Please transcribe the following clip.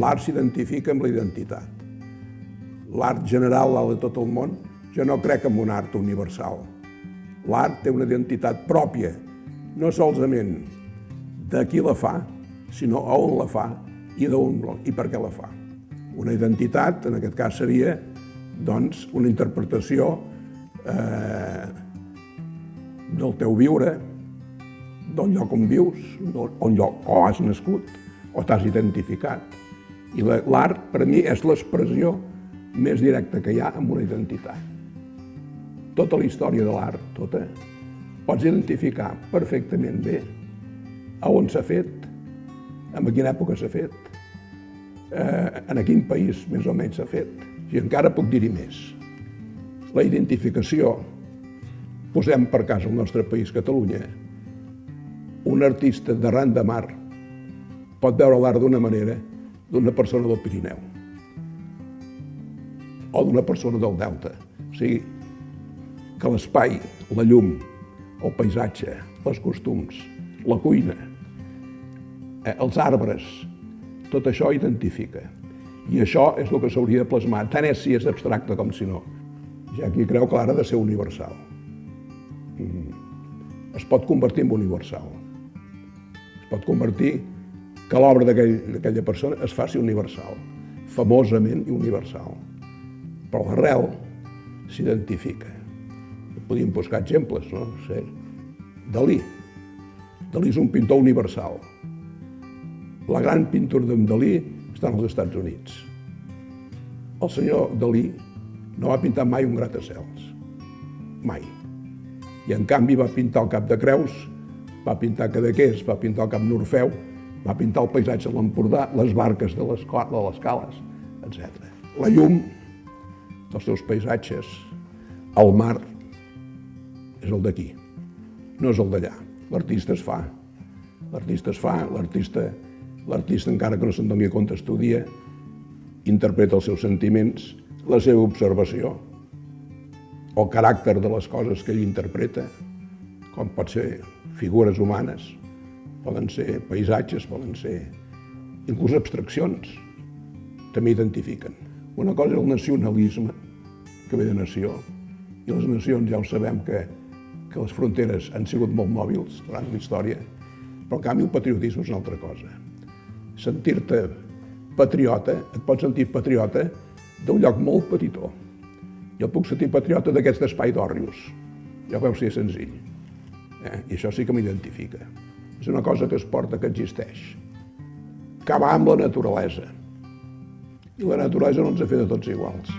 l'art s'identifica amb la identitat. L'art general, l'art de tot el món, jo no crec en un art universal. L'art té una identitat pròpia, no solament de qui la fa, sinó a on la fa i per què la fa. Una identitat, en aquest cas, seria doncs, una interpretació del teu viure, del lloc on vius, o has nascut, o t'has identificat. I l'art, per a mi, és l'expressió més directa que hi ha amb una identitat. Tota la història de l'art, tota, pots identificar perfectament bé a on s'ha fet, en quina època s'ha fet, en quin país més o menys s'ha fet, i encara puc dir-hi més. La identificació, posem per cas el nostre país, Catalunya, un artista d'arran de mar pot veure l'art d'una manera d'una persona del Pirineu o d'una persona del Delta. O sigui, que l'espai, la llum, el paisatge, els costums, la cuina, els arbres, tot això identifica. I això és el que s'hauria de plasmar, tant és si és abstracte com si no. Hi ha qui creu que l'art ha de ser universal. Es pot convertir en universal. Es pot convertir que l'obra d'aquella persona es faci universal, famosament universal. Però l'arrel s'identifica. Podríem buscar exemples, no? No sé. Dalí. Dalí és un pintor universal. La gran pintura d'en Dalí està als Estats Units. El senyor Dalí no va pintar mai un gratacels. Mai. I en canvi va pintar el Cap de Creus, va pintar Cadaqués, va pintar el Camp d'Orfeu, va pintar el paisatge de l'Empordà, les barques de les cales, etc. La llum dels seus paisatges, el mar, és el d'aquí, no és el d'allà. L'artista es fa. L'artista, encara que no se'n doni compte, estudia, interpreta els seus sentiments, la seva observació, el caràcter de les coses que ell interpreta, com pot ser figures humanes, poden ser paisatges, poden ser inclús abstraccions, també identifiquen. Una cosa és el nacionalisme, que ve de nació, i les nacions ja ho sabem que les fronteres han sigut molt mòbils durant la història, però en canvi el patriotisme és una altra cosa. Sentir-te patriota, et pots sentir patriota d'un lloc molt petitó. Jo puc sentir patriota d'aquest espai d'Òrrius. Ja veu si és senzill. I això sí que m'identifica. És una cosa que es porta, que existeix, que va amb la naturalesa. I la naturalesa no ens ha fet a tots iguals.